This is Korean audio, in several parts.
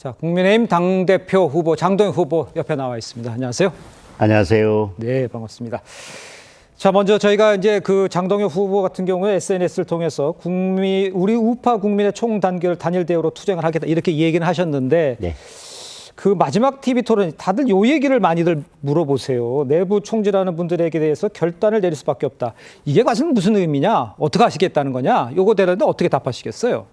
자, 국민의힘 당대표 후보 장동혁 후보 옆에 나와 있습니다. 안녕하세요. 안녕하세요. 네, 반갑습니다. 자, 먼저 저희가 이제 그 장동혁 후보 같은 경우에 SNS를 통해서 우리 우파 국민의 총단결 단일 대우로 투쟁을 하겠다 이렇게 얘기는 하셨는데 네. 그 마지막 TV 토론 다들 요 얘기를 많이들 물어보세요. 내부 총질하는 분들에게 대해서 결단을 내릴 수밖에 없다. 이게 과연 무슨 의미냐? 어떻게 하시겠다는 거냐? 요거 대는데 어떻게 답하시겠어요?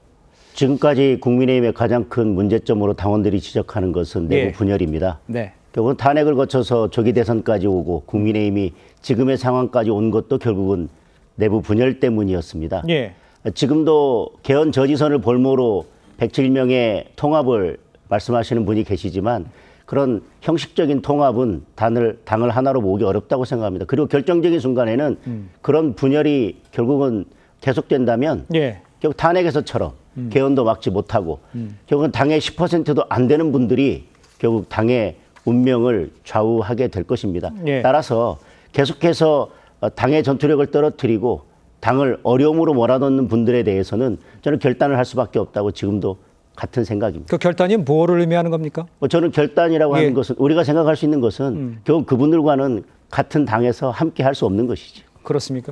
지금까지 국민의힘의 가장 큰 문제점으로 당원들이 지적하는 것은 내부 네. 분열입니다. 네. 결국은 탄핵을 거쳐서 조기 대선까지 오고 국민의힘이 지금의 상황까지 온 것도 결국은 내부 분열 때문이었습니다. 예. 지금도 개헌 저지선을 볼모로 107명의 통합을 말씀하시는 분이 계시지만 그런 형식적인 통합은 당을 하나로 모으기 어렵다고 생각합니다. 그리고 결정적인 순간에는 그런 분열이 결국은 계속된다면 예. 결국 탄핵에서처럼 개헌도 막지 못하고 결국은 당의 10%도 안 되는 분들이 결국 당의 운명을 좌우하게 될 것입니다. 예. 따라서 계속해서 당의 전투력을 떨어뜨리고 당을 어려움으로 몰아넣는 분들에 대해서는 저는 결단을 할 수밖에 없다고 지금도 같은 생각입니다. 그 결단이 뭐를 의미하는 겁니까? 저는 결단이라고 예. 하는 것은 우리가 생각할 수 있는 것은 결국 그분들과는 같은 당에서 함께 할 수 없는 것이죠. 그렇습니까?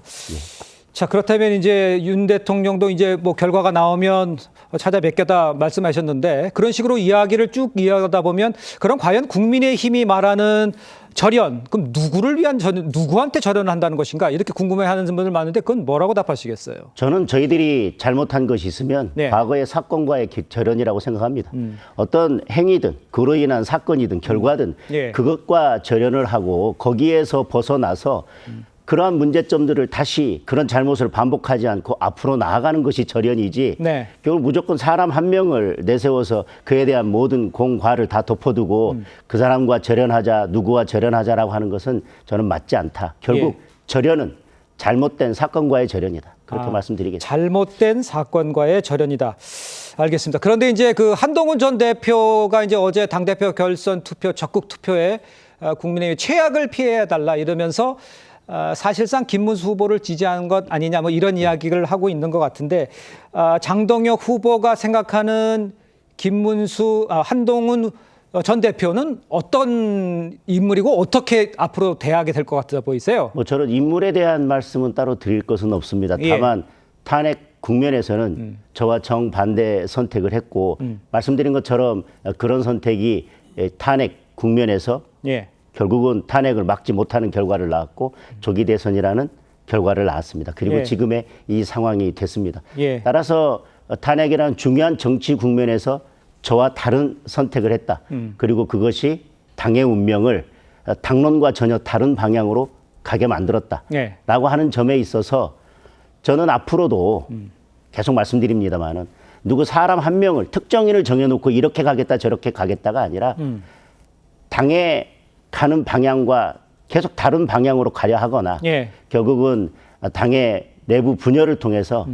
자, 그렇다면 이제 윤 대통령도 이제 뭐 결과가 나오면 찾아뵙겠다 말씀하셨는데 그런 식으로 이야기를 쭉 이어가다 보면 그럼 과연 국민의힘이 말하는 절연, 그럼 누구를 위한 누구한테 절연을 한다는 것인가? 이렇게 궁금해하는 분들 많은데 그건 뭐라고 답하시겠어요? 저는 저희들이 잘못한 것이 있으면 네. 과거의 사건과의 절연이라고 생각합니다. 어떤 행위든 그로 인한 사건이든 결과든 예. 그것과 절연을 하고 거기에서 벗어나서 그러한 문제점들을 다시 그런 잘못을 반복하지 않고 앞으로 나아가는 것이 절연이지 네. 결국 무조건 사람 한 명을 내세워서 그에 대한 모든 공과를 다 덮어두고 그 사람과 절연하자 누구와 절연하자라고 하는 것은 저는 맞지 않다. 결국 예. 절연은 잘못된 사건과의 절연이다. 그렇게 말씀드리겠습니다. 잘못된 사건과의 절연이다. 알겠습니다. 그런데 이제 그 한동훈 전 대표가 이제 어제 당대표 결선 투표 적극 투표에 국민의힘 최악을 피해야 달라 이러면서 사실상 김문수 후보를 지지한 것 아니냐 뭐 이런 이야기를 하고 있는 것 같은데 장동혁 후보가 생각하는 한동훈 전 대표는 어떤 인물이고 어떻게 앞으로 대하게 될 것 같아 보이세요? 저는 인물에 대한 말씀은 따로 드릴 것은 없습니다. 다만 탄핵 국면에서는 저와 정반대 선택을 했고 말씀드린 것처럼 그런 선택이 탄핵 국면에서 결국은 탄핵을 막지 못하는 결과를 낳았고 조기 대선이라는 결과를 낳았습니다. 그리고 지금의 이 상황이 됐습니다. 따라서 탄핵이라는 중요한 정치 국면에서 저와 다른 선택을 했다. 그리고 그것이 당의 운명을 당론과 전혀 다른 방향으로 가게 만들었다. 라고 하는 점에 있어서 저는 앞으로도 계속 말씀드립니다만은 사람 한 명을 특정인을 정해놓고 이렇게 가겠다 저렇게 가겠다가 아니라 당의 가는 방향과 계속 다른 방향으로 가려 하거나 결국은 당의 내부 분열을 통해서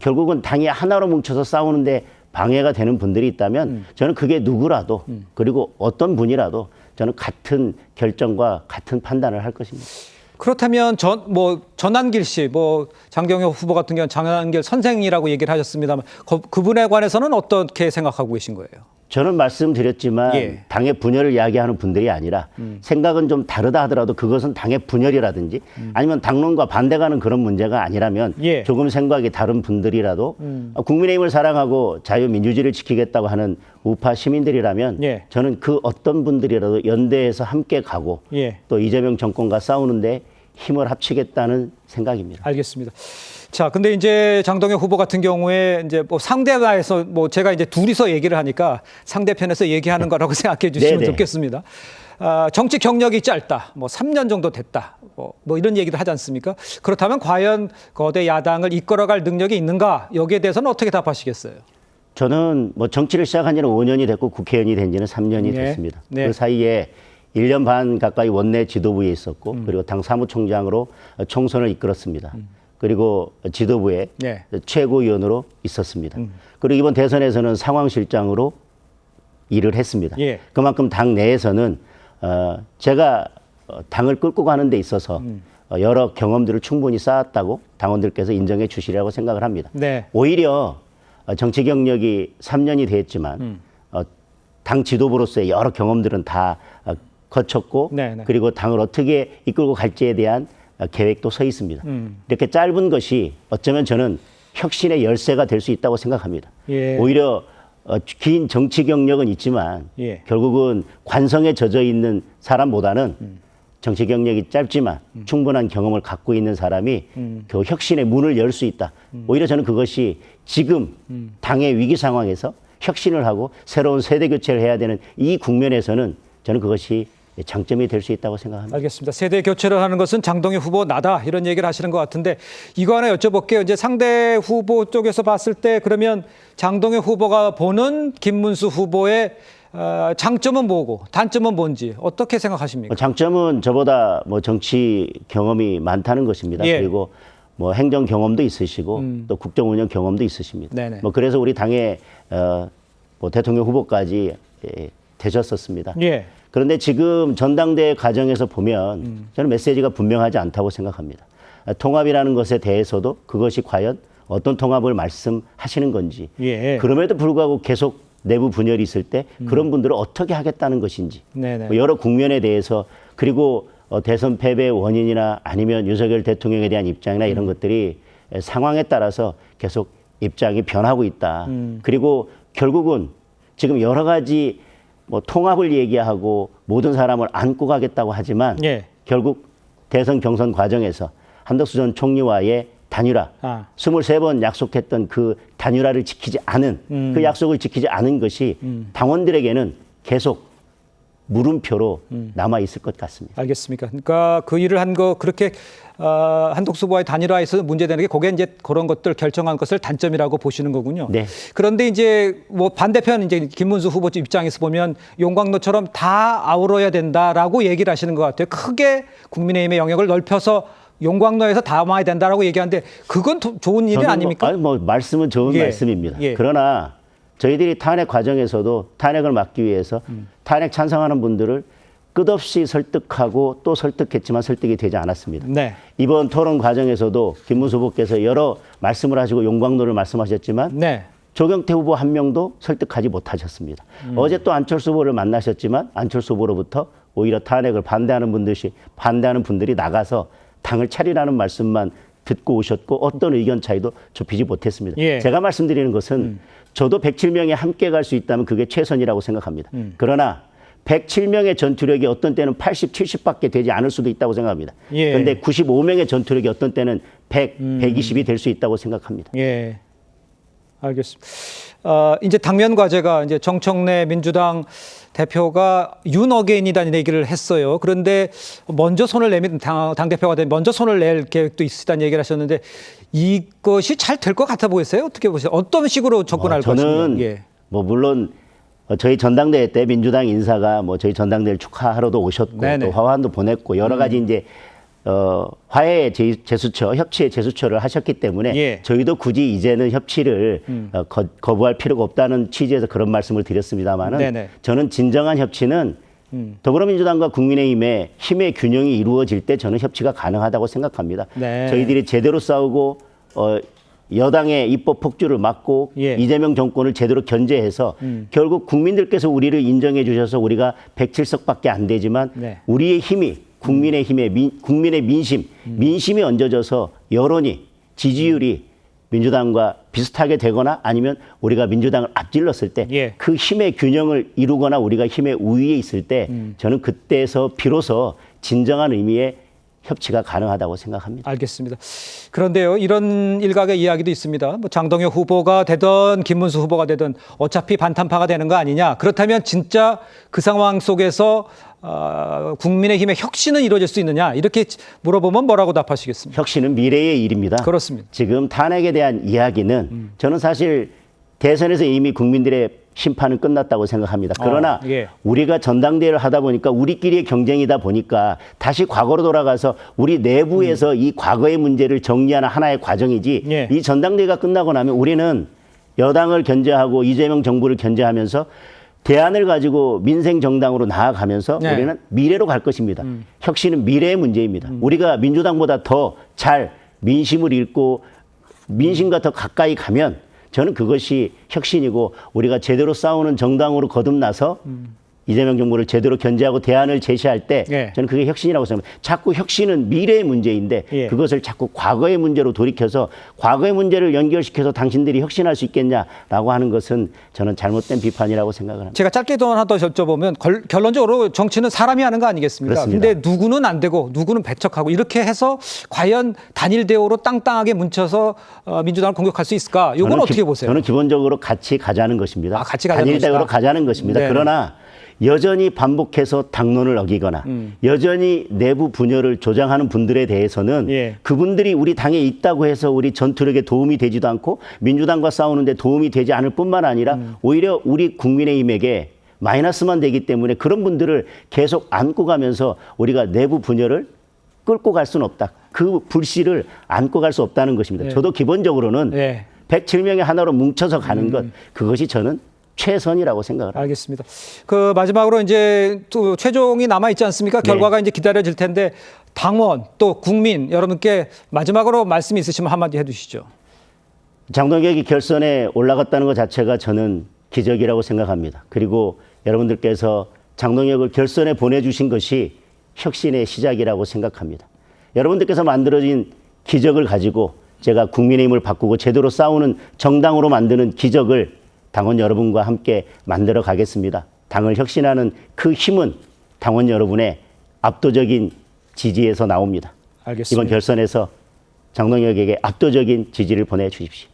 결국은 당이 하나로 뭉쳐서 싸우는데 방해가 되는 분들이 있다면 저는 그게 누구라도 그리고 어떤 분이라도 저는 같은 결정과 같은 판단을 할 것입니다. 그렇다면 전한길 씨, 장동혁 후보 같은 경우는 전한길 선생이라고 얘기를 하셨습니다만 그분에 관해서는 어떻게 생각하고 계신 거예요? 저는 말씀드렸지만 당의 분열을 이야기하는 분들이 아니라 생각은 좀 다르다 하더라도 그것은 당의 분열이라든지 아니면 당론과 반대가는 그런 문제가 아니라면 조금 생각이 다른 분들이라도 국민의힘을 사랑하고 자유민주주의를 지키겠다고 하는 우파 시민들이라면 저는 그 어떤 분들이라도 연대해서 함께 가고 또 이재명 정권과 싸우는데 힘을 합치겠다는 생각입니다. 알겠습니다. 자, 근데 이제 장동혁 후보 같은 경우에 이제 상대방에서 제가 이제 둘이서 얘기를 하니까 상대편에서 얘기하는 거라고 생각해 주시면 좋겠습니다. 정치 경력이 짧다. 3년 정도 됐다. 이런 얘기를 하지 않습니까? 그렇다면 과연 거대 야당을 이끌어갈 능력이 있는가? 여기에 대해서는 어떻게 답하시겠어요? 저는 정치를 시작한 지는 5년이 됐고 국회의원이 된 지는 3년이 됐습니다. 그 사이에 1년 반 가까이 원내 지도부에 있었고 그리고 당 사무총장으로 총선을 이끌었습니다. 그리고 지도부의 최고위원으로 있었습니다. 그리고 이번 대선에서는 상황실장으로 일을 했습니다. 그만큼 당 내에서는 제가 당을 끌고 가는 데 있어서 여러 경험들을 충분히 쌓았다고 당원들께서 인정해 주시리라고 생각을 합니다. 오히려 정치 경력이 3년이 됐지만 당 지도부로서의 여러 경험들은 다 거쳤고 네네. 그리고 당을 어떻게 이끌고 갈지에 대한 계획도 서 있습니다. 이렇게 짧은 것이 어쩌면 저는 혁신의 열쇠가 될 수 있다고 생각합니다. 예. 오히려 긴 정치 경력은 있지만 예. 결국은 관성에 젖어 있는 사람보다는 정치 경력이 짧지만 충분한 경험을 갖고 있는 사람이 그 혁신의 문을 열 수 있다. 오히려 저는 그것이 지금 당의 위기 상황에서 혁신을 하고 새로운 세대 교체를 해야 되는 이 국면에서는 저는 그것이 장점이 될 수 있다고 생각합니다. 알겠습니다. 세대 교체를 하는 것은 장동혁 후보 나다 이런 얘기를 하시는 것 같은데 이거 하나 여쭤볼게요. 이제 상대 후보 쪽에서 봤을 때 그러면 장동혁 후보가 보는 김문수 후보의 장점은 뭐고 단점은 뭔지 어떻게 생각하십니까? 장점은 저보다 뭐 정치 경험이 많다는 것입니다. 예. 그리고 뭐 행정 경험도 있으시고 또 국정 운영 경험도 있으십니다. 네네. 뭐 그래서 우리 당의 뭐 대통령 후보까지 되셨었습니다. 예. 그런데 지금 전당대회 과정에서 보면 저는 메시지가 분명하지 않다고 생각합니다. 통합이라는 것에 대해서도 그것이 과연 어떤 통합을 말씀하시는 건지 예. 그럼에도 불구하고 계속 내부 분열이 있을 때 그런 분들을 어떻게 하겠다는 것인지 네네. 뭐 여러 국면에 대해서 그리고 대선 패배의 원인이나 아니면 윤석열 대통령에 대한 입장이나 이런 것들이 상황에 따라서 계속 입장이 변하고 있다. 그리고 결국은 지금 여러 가지 뭐 통합을 얘기하고 모든 사람을 안고 가겠다고 하지만 예. 결국 대선 경선 과정에서 한덕수 전 총리와의 단일화, 23번 약속했던 그 단일화를 지키지 않은 그 약속을 지키지 않은 것이 당원들에게는 계속 물음표로 남아 있을 것 같습니다. 알겠습니까? 그러니까 그 일을 한 거 그렇게 한덕수 후보와의 단일화에서 문제되는 게 그게 이제 그런 것들 결정한 것을 단점이라고 보시는 거군요. 네. 그런데 이제 뭐 반대편 이제 김문수 후보 입장에서 보면 용광로처럼 다 아우러야 된다라고 얘기를 하시는 것 같아요. 크게 국민의힘의 영역을 넓혀서 용광로에서 담아야 된다라고 얘기하는데 그건 좋은 일이 아닙니까? 뭐 말씀은 좋은 예. 말씀입니다. 예. 그러나 저희들이 탄핵 과정에서도 탄핵을 막기 위해서 탄핵 찬성하는 분들을 끝없이 설득하고 또 설득했지만 설득이 되지 않았습니다. 네. 이번 토론 과정에서도 김문수 후보께서 여러 말씀을 하시고 용광로를 말씀하셨지만 네. 조경태 후보 한 명도 설득하지 못하셨습니다. 어제 또 안철수 후보를 만나셨지만 안철수 후보로부터 오히려 탄핵을 반대하는 분들이 나가서 당을 차리라는 말씀만 듣고 오셨고 어떤 의견 차이도 좁히지 못했습니다. 예. 제가 말씀드리는 것은 저도 107명이 함께 갈 수 있다면 그게 최선이라고 생각합니다. 그러나 107명의 전투력이 어떤 때는 80, 70밖에 되지 않을 수도 있다고 생각합니다. 예. 그런데 95명의 전투력이 어떤 때는 100, 120이 될 수 있다고 생각합니다. 예. 알겠습니다. 이제 당면 과제가 이제 정청래 민주당 대표가 윤어게인이라는 얘기를 했어요. 그런데 먼저 손을 내면 당대표가 되면 먼저 손을 낼 계획도 있다는 얘기를 하셨는데 이것이 잘 될 것 같아 보이세요? 어떻게 보세요? 어떤 식으로 접근할 것인가? 저는 예. 뭐 물론 저희 전당대회 때 민주당 인사가 뭐 저희 전당대회를 축하하러도 오셨고 네네. 또 화환도 보냈고 여러 가지 이제 화해의 제수처, 협치의 제수처를 하셨기 때문에 예. 저희도 굳이 이제는 협치를 거부할 필요가 없다는 취지에서 그런 말씀을 드렸습니다만은 네네. 저는 진정한 협치는 더불어민주당과 국민의힘의 힘의 균형이 이루어질 때 저는 협치가 가능하다고 생각합니다. 네. 저희들이 제대로 싸우고 여당의 입법 폭주를 막고 예. 이재명 정권을 제대로 견제해서 결국 국민들께서 우리를 인정해 주셔서 우리가 107석밖에 안 되지만 네. 우리의 힘이 국민의 민심이 얹어져서 여론이 지지율이 민주당과 비슷하게 되거나 아니면 우리가 민주당을 앞질렀을 때 그 예. 힘의 균형을 이루거나 우리가 힘의 우위에 있을 때 저는 그때에서 비로소 진정한 의미의 협치가 가능하다고 생각합니다. 알겠습니다. 그런데요, 이런 일각의 이야기도 있습니다. 뭐 장동혁 후보가 되든 김문수 후보가 되든 어차피 반탄파가 되는 거 아니냐. 그렇다면 진짜 그 상황 속에서 국민의힘의 혁신은 이루어질 수 있느냐. 이렇게 물어보면 뭐라고 답하시겠습니까? 혁신은 미래의 일입니다. 그렇습니다. 지금 탄핵에 대한 이야기는 저는 사실 대선에서 이미 국민들의 심판은 끝났다고 생각합니다. 그러나 예. 우리가 전당대회를 하다 보니까 우리끼리의 경쟁이다 보니까 다시 과거로 돌아가서 우리 내부에서 이 과거의 문제를 정리하는 하나의 과정이지 예. 이 전당대회가 끝나고 나면 우리는 여당을 견제하고 이재명 정부를 견제하면서 대안을 가지고 민생 정당으로 나아가면서 네. 우리는 미래로 갈 것입니다. 혁신은 미래의 문제입니다. 우리가 민주당보다 더 잘 민심을 읽고 민심과 더 가까이 가면 저는 그것이 혁신이고 우리가 제대로 싸우는 정당으로 거듭나서 이재명 정부를 제대로 견제하고 대안을 제시할 때 예. 저는 그게 혁신이라고 생각합니다. 자꾸 혁신은 미래의 문제인데 예. 그것을 자꾸 과거의 문제로 돌이켜서 과거의 문제를 연결시켜서 당신들이 혁신할 수 있겠냐라고 하는 것은 저는 잘못된 비판이라고 생각을 합니다. 제가 짧게도 하나 더 여쭤보면 결론적으로 정치는 사람이 하는 거 아니겠습니까? 그렇습니다. 근데 누구는 안 되고 누구는 배척하고 이렇게 해서 과연 단일 대우로 땅땅하게 뭉쳐서 민주당을 공격할 수 있을까? 이건 어떻게 보세요? 저는 기본적으로 같이 가자는 것입니다. 아, 같이 가자는 단일 대우로 것이다. 가자는 것입니다. 네네. 그러나 여전히 반복해서 당론을 어기거나 여전히 내부 분열을 조장하는 분들에 대해서는 예. 그분들이 우리 당에 있다고 해서 우리 전투력에 도움이 되지도 않고 민주당과 싸우는데 도움이 되지 않을 뿐만 아니라 오히려 우리 국민의힘에게 마이너스만 되기 때문에 그런 분들을 계속 안고 가면서 우리가 내부 분열을 끌고 갈 수는 없다. 그 불씨를 안고 갈 수 없다는 것입니다. 예. 저도 기본적으로는 예. 107명의 하나로 뭉쳐서 가는 것, 그것이 저는 최선이라고 생각을 합니다. 알겠습니다. 그 마지막으로 이제 또 최종이 남아 있지 않습니까? 네. 결과가 이제 기다려질 텐데 당원 또 국민 여러분께 마지막으로 말씀이 있으시면 한마디 해주시죠. 장동혁이 결선에 올라갔다는 것 자체가 저는 기적이라고 생각합니다. 그리고 여러분들께서 장동혁을 결선에 보내주신 것이 혁신의 시작이라고 생각합니다. 여러분들께서 만들어진 기적을 가지고 제가 국민의힘을 바꾸고 제대로 싸우는 정당으로 만드는 기적을 당원 여러분과 함께 만들어 가겠습니다. 당을 혁신하는 그 힘은 당원 여러분의 압도적인 지지에서 나옵니다. 알겠습니다. 이번 결선에서 장동혁에게 압도적인 지지를 보내주십시오.